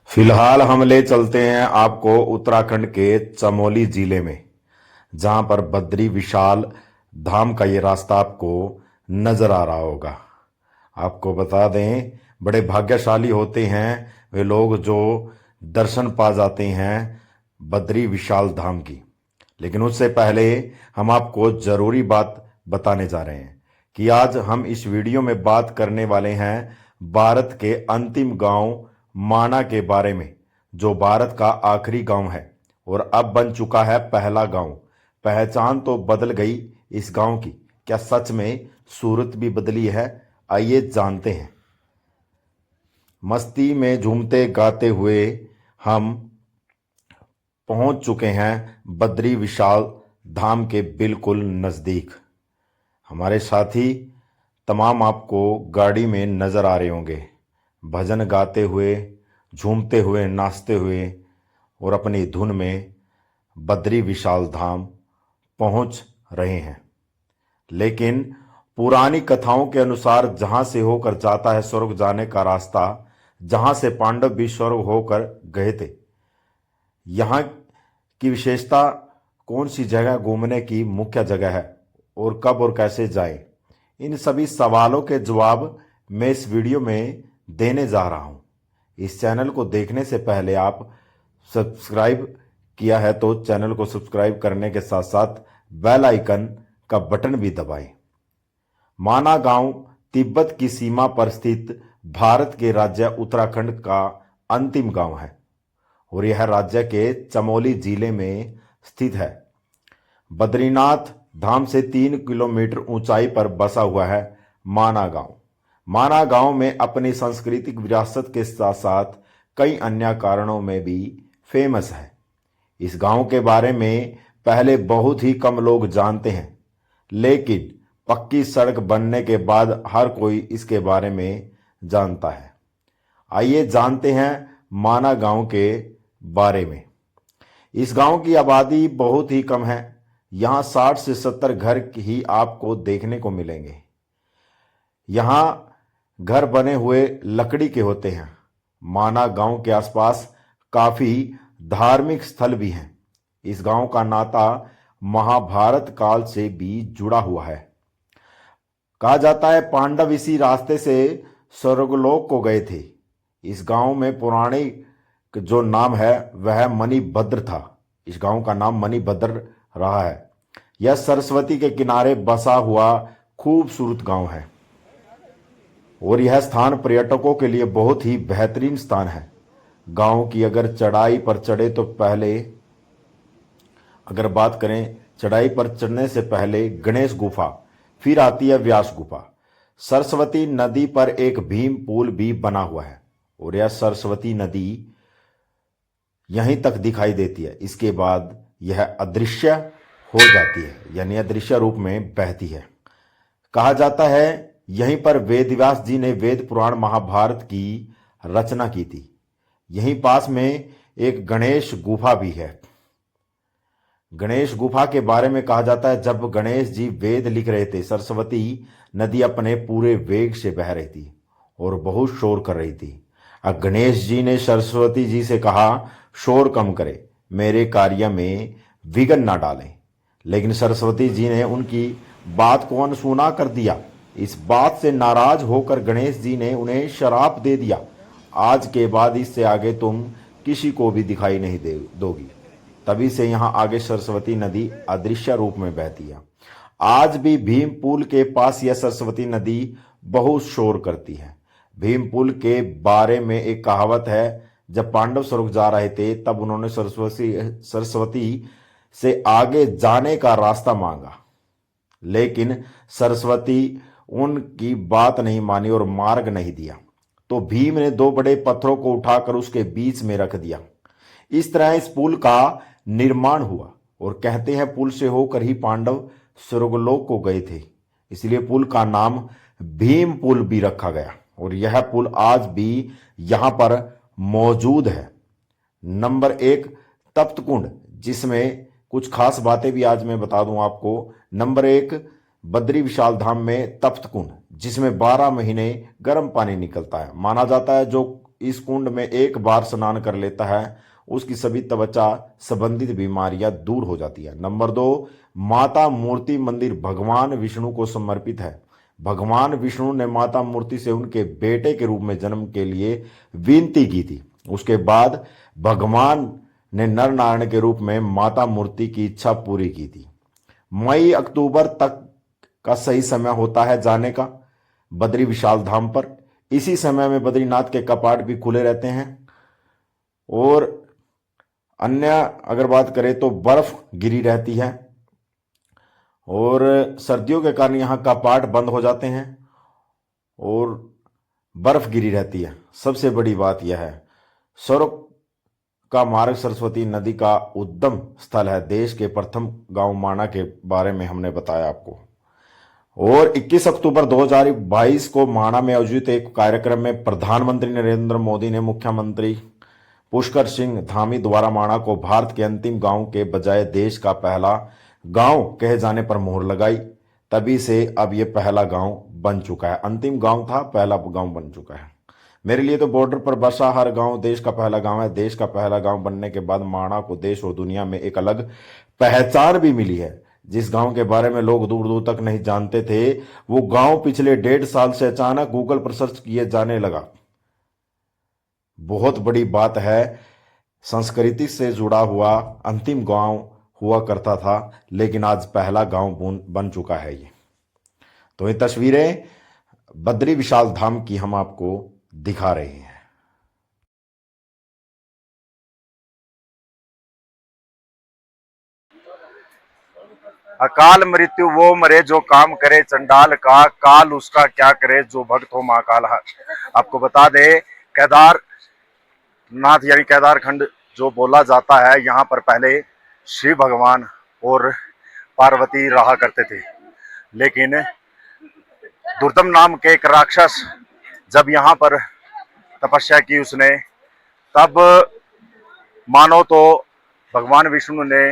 फिलहाल हम ले चलते हैं आपको उत्तराखंड के चमोली जिले में, जहां पर बद्री विशाल धाम का ये रास्ता आपको नजर आ रहा होगा। आपको बता दें, बड़े भाग्यशाली होते हैं वे लोग जो दर्शन पा जाते हैं बद्री विशाल धाम की। लेकिन उससे पहले हम आपको जरूरी बात बताने जा रहे हैं कि आज हम इस वीडियो में बात करने वाले हैं भारत के अंतिम गांव माना के बारे में, जो भारत का आखिरी गांव है और अब बन चुका है पहला गांव। पहचान तो बदल गई इस गांव की, क्या सच में सूरत भी बदली है? आइए जानते हैं। मस्ती में झूमते गाते हुए हम पहुंच चुके हैं बद्री विशाल धाम के बिल्कुल नज़दीक। हमारे साथी तमाम आपको गाड़ी में नज़र आ रहे होंगे, भजन गाते हुए, झूमते हुए, नाचते हुए और अपनी धुन में बद्री विशाल धाम पहुंच रहे हैं। लेकिन पुरानी कथाओं के अनुसार जहां से होकर जाता है स्वर्ग जाने का रास्ता, जहां से पांडव भी स्वर्ग होकर गए थे, यहाँ की विशेषता कौन सी जगह घूमने की मुख्य जगह है और कब और कैसे जाएं, इन सभी सवालों के जवाब मैं इस वीडियो में देने जा रहा हूं। इस चैनल को देखने से पहले आप सब्सक्राइब किया है तो चैनल को सब्सक्राइब करने के साथ साथ बेल आइकन का बटन भी दबाएं। माना गांव तिब्बत की सीमा पर स्थित भारत के राज्य उत्तराखंड का अंतिम गांव है और यह राज्य के चमोली जिले में स्थित है। बद्रीनाथ धाम से 3 किलोमीटर ऊंचाई पर बसा हुआ है माना गांव। माना गांव में अपनी सांस्कृतिक विरासत के साथ साथ कई अन्य कारणों में भी फेमस है। इस गांव के बारे में पहले बहुत ही कम लोग जानते हैं, लेकिन पक्की सड़क बनने के बाद हर कोई इसके बारे में जानता है। आइए जानते हैं माना गांव के बारे में। इस गांव की आबादी बहुत ही कम है। यहाँ 60 से 70 घर ही आपको देखने को मिलेंगे। यहाँ घर बने हुए लकड़ी के होते हैं। माना गांव के आसपास काफी धार्मिक स्थल भी हैं। इस गांव का नाता महाभारत काल से भी जुड़ा हुआ है। कहा जाता है पांडव इसी रास्ते से स्वर्गलोक को गए थे। इस गांव में पौराणिक जो नाम है वह मणिभद्र था। इस गांव का नाम मणिभद्र रहा है। यह सरस्वती के किनारे बसा हुआ खूबसूरत गांव है और यह स्थान पर्यटकों के लिए बहुत ही बेहतरीन स्थान है। गांव की अगर चढ़ाई पर चढ़े तो पहले अगर बात करें, चढ़ाई पर चढ़ने से पहले गणेश गुफा, फिर आती है व्यास गुफा। सरस्वती नदी पर एक भीम पुल भी बना हुआ है और यह सरस्वती नदी यहीं तक दिखाई देती है। इसके बाद यह अदृश्य हो जाती है, यानी अदृश्य रूप में बहती है। कहा जाता है यहीं पर वेदव्यास जी ने वेद पुराण महाभारत की रचना की थी। यहीं पास में एक गणेश गुफा भी है। गणेश गुफा के बारे में कहा जाता है जब गणेश जी वेद लिख रहे थे, सरस्वती नदी अपने पूरे वेग से बह रही थी और बहुत शोर कर रही थी। अब गणेश जी ने सरस्वती जी से कहा शोर कम करे, मेरे कार्य में विघ्न ना डालें। लेकिन सरस्वती जी ने उनकी बात को अनसुना कर दिया। इस बात से नाराज होकर गणेश जी ने उन्हें श्राप दे दिया, आज के बाद इससे आगे तुम किसी को भी दिखाई नहीं दोगी। तभी से यहाँ आगे सरस्वती नदी अदृश्य रूप में बहती है। आज भी भीम पुल के पास यह सरस्वती नदी बहुत शोर करती है। भीम पुल के बारे में एक कहावत है, जब पांडव स्वर्ग जा रहे थे तब उन्होंने सरस्वती से आगे जाने का रास्ता मांगा, लेकिन सरस्वती उनकी बात नहीं मानी और मार्ग नहीं दिया। तो भीम ने 2 बड़े पत्थरों को उठाकर उसके बीच में रख दिया। इस तरह इस पुल का निर्माण हुआ और कहते हैं पुल से होकर ही पांडव स्वर्गलोक को गए थे, इसलिए पुल का नाम भीम पुल भी रखा गया और यह पुल आज भी यहां पर मौजूद है। नंबर 1 तप्त कुंड, जिसमें कुछ खास बातें भी आज मैं बता दूं आपको। नंबर 1 बद्री विशाल धाम में तप्त कुंड, जिसमें 12 महीने गर्म पानी निकलता है। माना जाता है जो इस कुंड में एक बार स्नान कर लेता है, उसकी सभी त्वचा संबंधित बीमारियां दूर हो जाती है। नंबर 2, माता मूर्ति मंदिर भगवान विष्णु को समर्पित है। भगवान विष्णु ने माता मूर्ति से उनके बेटे के रूप में जन्म के लिए विनती की थी। उसके बाद भगवान ने नर नारायण के रूप में माता मूर्ति की इच्छा पूरी की थी। मई अक्टूबर तक का सही समय होता है जाने का बद्री विशाल धाम पर। इसी समय में बद्रीनाथ के कपाट भी खुले रहते हैं। और अन्य अगर बात करें तो बर्फ गिरी रहती है और सर्दियों के कारण यहाँ कपाट बंद हो जाते हैं और बर्फ गिरी रहती है। सबसे बड़ी बात यह है, सड़क का मार्ग सरस्वती नदी का उद्गम स्थल है। देश के प्रथम गांव माणा के बारे में हमने बताया आपको। और 21 अक्टूबर 2022 को माणा में आयोजित एक कार्यक्रम में प्रधानमंत्री नरेंद्र मोदी ने मुख्यमंत्री पुष्कर सिंह धामी द्वारा माणा को भारत के अंतिम गांव के बजाय देश का पहला गांव कहे जाने पर मोहर लगाई। तभी से अब ये पहला गांव बन चुका है। अंतिम गांव था, पहला गांव बन चुका है। मेरे लिए तो बॉर्डर पर बसा हर गांव देश का पहला गांव है। देश का पहला गांव बनने के बाद माणा को देश और दुनिया में एक अलग पहचान भी मिली है। जिस गांव के बारे में लोग दूर दूर तक नहीं जानते थे, वो गांव पिछले 1.5 साल से अचानक गूगल पर सर्च किए जाने लगा। बहुत बड़ी बात है। संस्कृति से जुड़ा हुआ अंतिम गांव हुआ करता था, लेकिन आज पहला गांव बन चुका है ये। तो ये तस्वीरें बद्री विशाल धाम की हम आपको दिखा रहे हैं। अकाल मृत्यु वो मरे जो काम करे चंडाल का, काल उसका क्या करे जो भक्त हो महाकाल। आपको बता दे, केदारनाथ यानी केदारखंड जो बोला जाता है, यहाँ पर पहले शिव भगवान और पार्वती रहा करते थे। लेकिन दुर्दम नाम के एक राक्षस जब यहाँ पर तपस्या की उसने, तब मानो तो भगवान विष्णु ने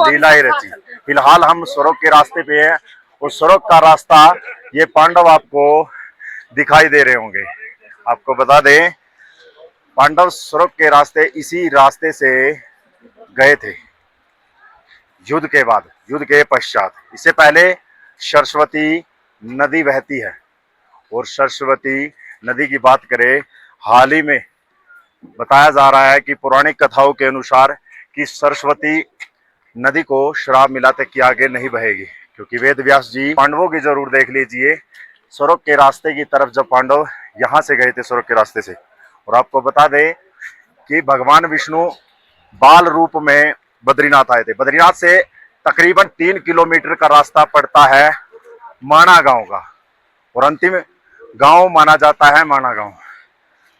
लीलाएं रची। फिलहाल हम स्वर्ग के रास्ते पे हैं और स्वर्ग का रास्ता ये पांडव आपको दिखाई दे रहे होंगे। आपको बता दें, पांडव स्वर्ग के रास्ते इसी रास्ते से गए थे युद्ध के बाद, युद्ध के पश्चात। इससे पहले सरस्वती नदी बहती है और सरस्वती नदी की बात करें, हाल ही में बताया जा रहा है कि पौराणिक कथाओं के अनुसार कि सरस्वती नदी को श्राप मिला था कि आगे नहीं बहेगी, क्योंकि वेद व्यास जी पांडवों की जरूर देख लीजिए स्वर्ग के रास्ते की तरफ जब पांडव यहाँ से गए थे स्वर्ग के रास्ते से। और आपको बता दें कि भगवान विष्णु बाल रूप में बद्रीनाथ आए थे। बद्रीनाथ से तकरीबन 3 किलोमीटर का रास्ता पड़ता है माणा गांव का, और अंतिम गांव माना जाता है माणा गांव।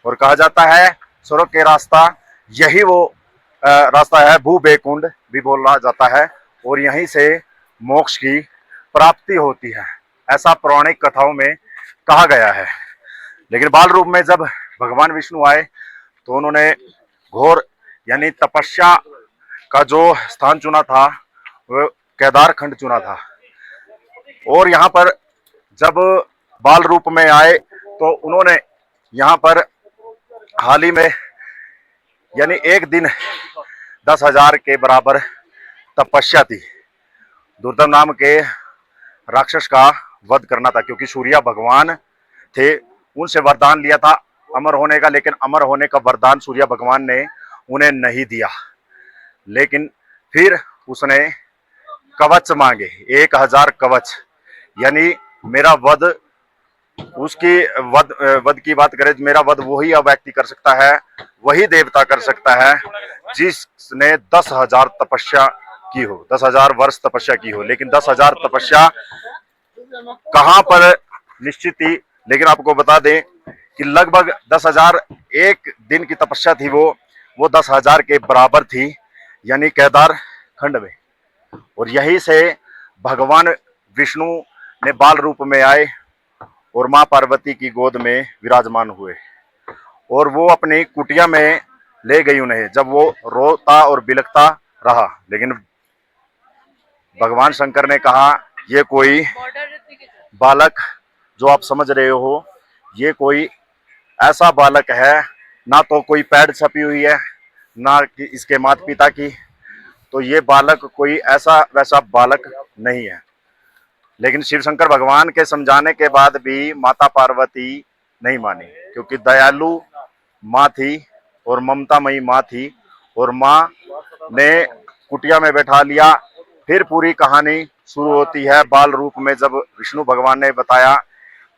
और कहा जाता है स्वर्ग के रास्ता यही वो रास्ता है, भू बेकुंड भी बोला जाता है, और यहीं से मोक्ष की प्राप्ति होती है, ऐसा पौराणिक कथाओं में कहा गया है। लेकिन बाल रूप में जब भगवान विष्णु आए तो उन्होंने घोर यानी तपस्या का जो स्थान चुना था वो केदारखंड चुना था। और यहाँ पर जब बाल रूप में आए तो उन्होंने यहाँ पर हाल ही में यानी एक दिन 10,000 के बराबर तपस्या थी। दुर्दम नाम के राक्षस का वध करना था, क्योंकि सूर्य भगवान थे, उनसे वरदान लिया था अमर होने का, लेकिन अमर होने का वरदान सूर्य भगवान ने उन्हें नहीं दिया। लेकिन फिर उसने कवच मांगे, 1000 कवच, यानी मेरा वध, उसकी वध की बात करें, मेरा वध वही व्यक्ति कर सकता है, वही देवता कर सकता है जिसने 10,000 तपस्या की हो, 10,000 वर्ष तपस्या की हो। लेकिन 10,000 तपस्या कहां पर निश्चित थी, लेकिन आपको बता दें कि लगभग 10,000 एक दिन की तपस्या थी, वो 10,000 के बराबर थी, यानी केदारखंड में। और यहीं से भगवान विष्णु ने बाल रूप में आए और मां पार्वती की गोद में विराजमान हुए, और वो अपनी कुटिया में ले गई उन्हें, जब वो रोता और बिलखता रहा। लेकिन भगवान शंकर ने कहा, ये कोई बालक जो आप समझ रहे हो, ये कोई ऐसा बालक है ना तो कोई पैड छपी हुई है, ना कि इसके माता पिता की। तो ये बालक कोई ऐसा वैसा बालक नहीं है। लेकिन शिव शंकर भगवान के समझाने के बाद भी माता पार्वती नहीं मानी, क्योंकि दयालु माँ थी और ममतामयी माँ थी, और माँ ने कुटिया में बैठा लिया। फिर पूरी कहानी शुरू होती है बाल रूप में, जब विष्णु भगवान ने बताया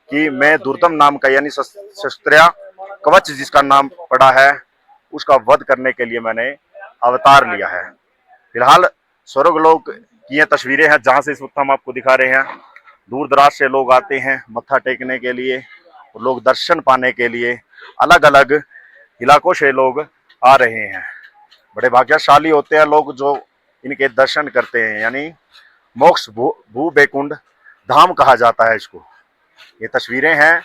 कि मैं दुर्दम नाम का, यानी शस्त्रिया कवच जिसका नाम पड़ा है, उसका वध करने के लिए मैंने अवतार लिया है। फिलहाल स्वर्गलोक की ये तस्वीरें हैं जहां से इस वक्त हम आपको दिखा रहे हैं। दूर दराज से लोग आते हैं मत्था टेकने के लिए, और लोग दर्शन पाने के लिए अलग अलग इलाकों से लोग आ रहे हैं। बड़े भाग्यशाली होते हैं लोग जो इनके दर्शन करते हैं, यानी मोक्ष भू बैकुंठ धाम कहा जाता है इसको। ये तस्वीरें हैं,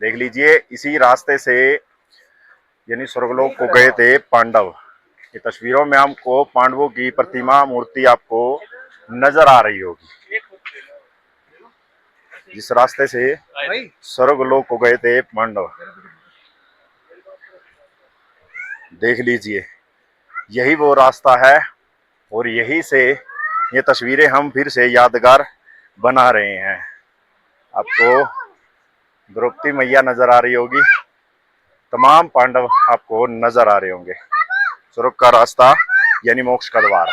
देख लीजिए। इसी रास्ते से यानी स्वर्गलोक को गए थे पांडव। ये तस्वीरों में हमको पांडवों की प्रतिमा मूर्ति आपको नजर आ रही होगी। जिस रास्ते से स्वर्गलोक को गए थे पांडव, देख लीजिए यही वो रास्ता है, और यही से ये तस्वीरें हम फिर से यादगार बना रहे हैं। आपको द्रौपदी मैया नजर आ रही होगी, तमाम पांडव आपको नजर आ रहे होंगे। स्वर्ग का रास्ता यानी मोक्ष का द्वार।